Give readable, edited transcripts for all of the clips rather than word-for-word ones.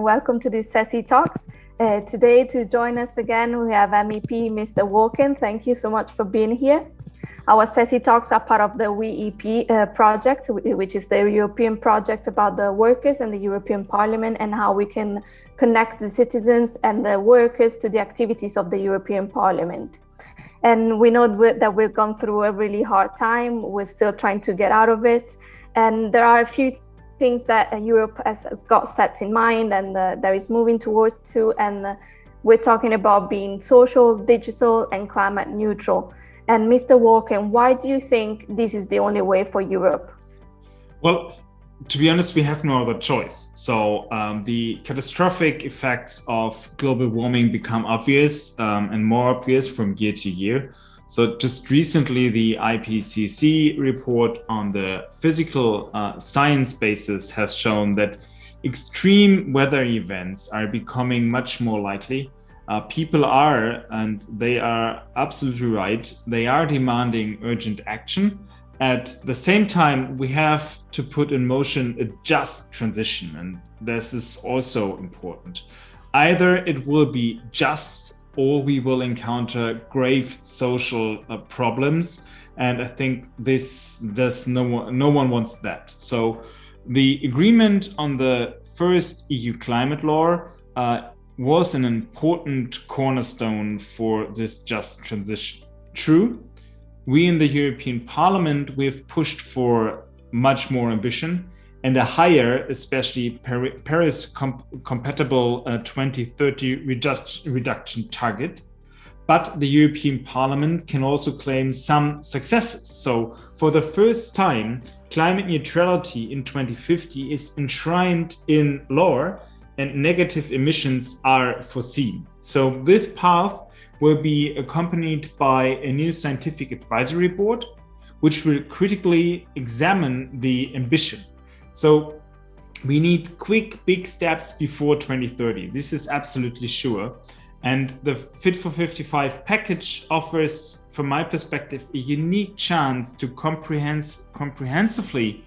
welcome to this SESI Talks. Today, to join us again, we have MEP Mr. Walken. Thank you so much for being here. Our SESI Talks are part of the WEP project, which is the European project about the workers and the European Parliament and how we can connect the citizens and the workers to the activities of the European Parliament. And we know that we've gone through a really hard time. We're still trying to get out of it. And there are a few things that Europe has got set in mind and that is moving towards to. And we're talking about being social, digital, and climate neutral. And Mr. Walken, why do you think this is the only way for Europe? Well, to be honest, we have no other choice. So the catastrophic effects of global warming become obvious and more obvious from year to year. So just recently, the IPCC report on the physical science basis has shown that extreme weather events are becoming much more likely. People are, and they are absolutely right, they are demanding urgent action. At the same time, we have to put in motion a just transition, and this is also important. Either it will be just or we will encounter grave social problems, and I think no one wants that. So the agreement on the first EU climate law was an important cornerstone for this just transition. True, we in the European Parliament, we've pushed for much more ambition and a higher, especially Paris-compatible 2030 reduction target. But the European Parliament can also claim some successes. So for the first time, climate neutrality in 2050 is enshrined in law and negative emissions are foreseen. So this path will be accompanied by a new scientific advisory board, which will critically examine the ambition. So we need quick, big steps before 2030. This is absolutely sure. And the Fit for 55 package offers, from my perspective, a unique chance to comprehensively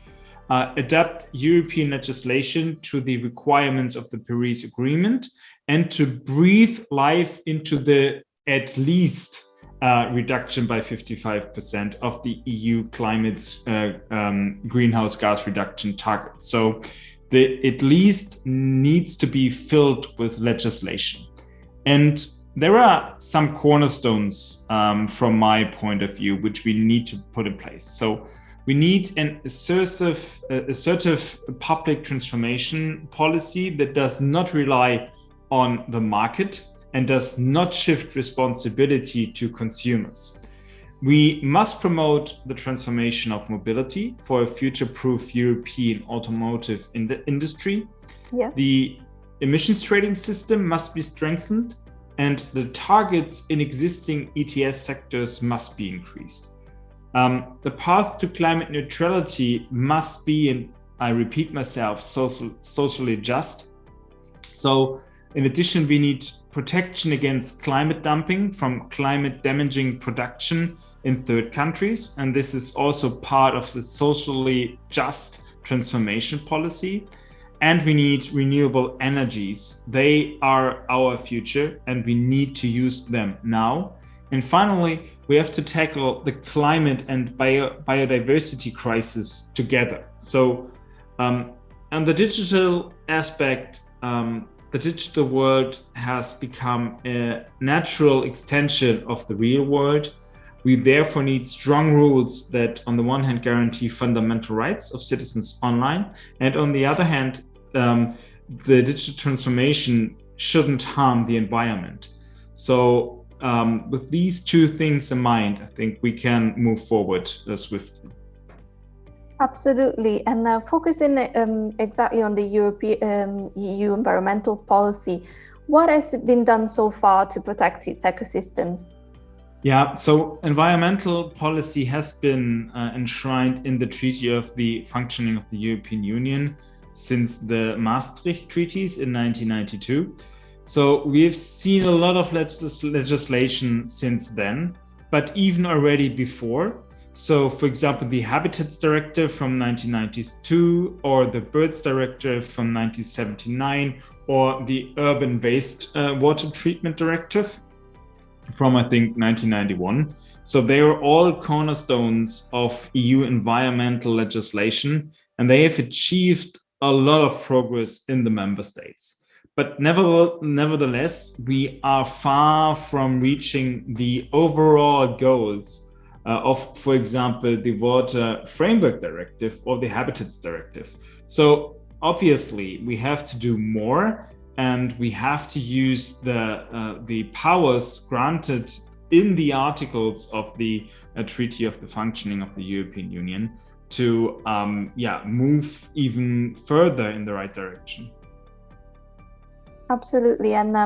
adapt European legislation to the requirements of the Paris Agreement and to breathe life into the at least reduction by 55% of the EU climate's greenhouse gas reduction target. So the at least needs to be filled with legislation. And there are some cornerstones from my point of view, which we need to put in place. So we need an assertive public transformation policy that does not rely on the market and does not shift responsibility to consumers. We must promote the transformation of mobility for a future-proof European automotive industry. Yeah. The emissions trading system must be strengthened and the targets in existing ETS sectors must be increased. The path to climate neutrality must be, and I repeat myself, socially just. So in addition, we need protection against climate dumping from climate damaging production in third countries. And this is also part of the socially just transformation policy. And we need renewable energies. They are our future and we need to use them now. And finally, we have to tackle the climate and biodiversity crisis together. So on the digital aspect, the digital world has become a natural extension of the real world. We therefore need strong rules that on the one hand guarantee fundamental rights of citizens online, and on the other hand, the digital transformation shouldn't harm the environment. So with these two things in mind, I think we can move forward swiftly. Absolutely, and focusing exactly on the European EU environmental policy, what has been done so far to protect its ecosystems? Yeah, so environmental policy has been enshrined in the Treaty of the Functioning of the European Union since the Maastricht Treaties in 1992. So we've seen a lot of legislation since then, but even already before, So, for example, the Habitats Directive from 1992, or the Birds Directive from 1979, or the Urban Waste Water Treatment Directive from, I think, 1991. So they are all cornerstones of EU environmental legislation, and they have achieved a lot of progress in the member states. But nevertheless, we are far from reaching the overall goals of, for example, the Water Framework Directive or the Habitats Directive. So obviously, we have to do more, and we have to use the powers granted in the articles of the Treaty of the Functioning of the European Union to move even further in the right direction. Absolutely. And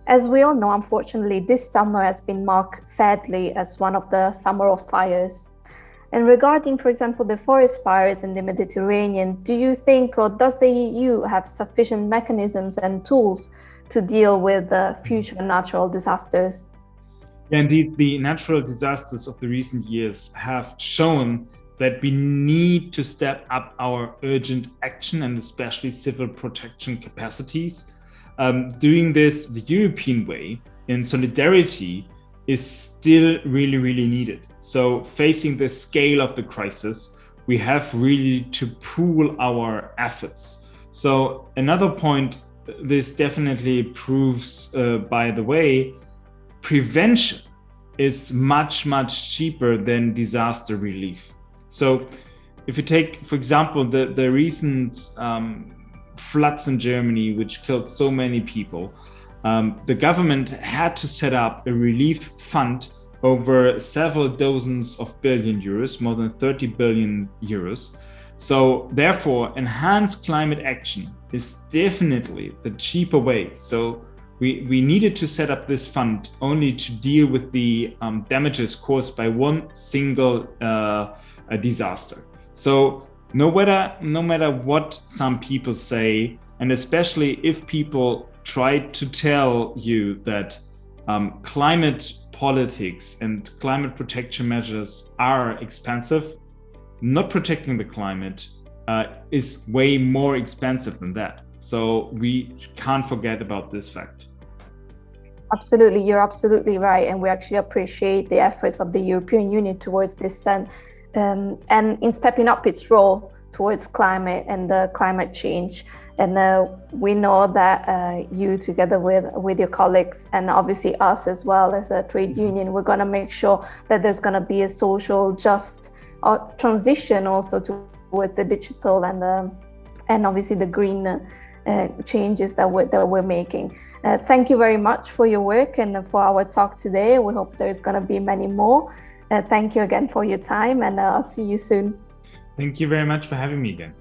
as we all know, unfortunately, this summer has been marked sadly as one of the summer of fires. And regarding, for example, the forest fires in the Mediterranean, do you think, or does the EU have sufficient mechanisms and tools to deal with future natural disasters? Yeah, indeed, the natural disasters of the recent years have shown that we need to step up our urgent action and especially civil protection capacities. Doing this the European way in solidarity is still really, really needed. So facing the scale of the crisis, we have really to pool our efforts. So another point this definitely proves, by the way, prevention is much, much cheaper than disaster relief. So if you take, for example, the recent floods in Germany, which killed so many people, the government had to set up a relief fund over several dozens of billion euros, more than 30 billion euros. So therefore, enhanced climate action is definitely the cheaper way. So we needed to set up this fund only to deal with the damages caused by one single disaster. So no matter what some people say, and especially if people try to tell you that climate politics and climate protection measures are expensive, not protecting the climate is way more expensive than that. So we can't forget about this fact. Absolutely, you're absolutely right. And we actually appreciate the efforts of the European Union towards this and in stepping up its role towards climate and climate change. And we know that you, together with your colleagues, and obviously us as well as a trade union, we're going to make sure that there's going to be a social just transition also towards the digital and obviously the green changes that we're making. Thank you very much for your work and for our talk today. We hope there's going to be many more. Thank you again for your time, and I'll see you soon. Thank you very much for having me again.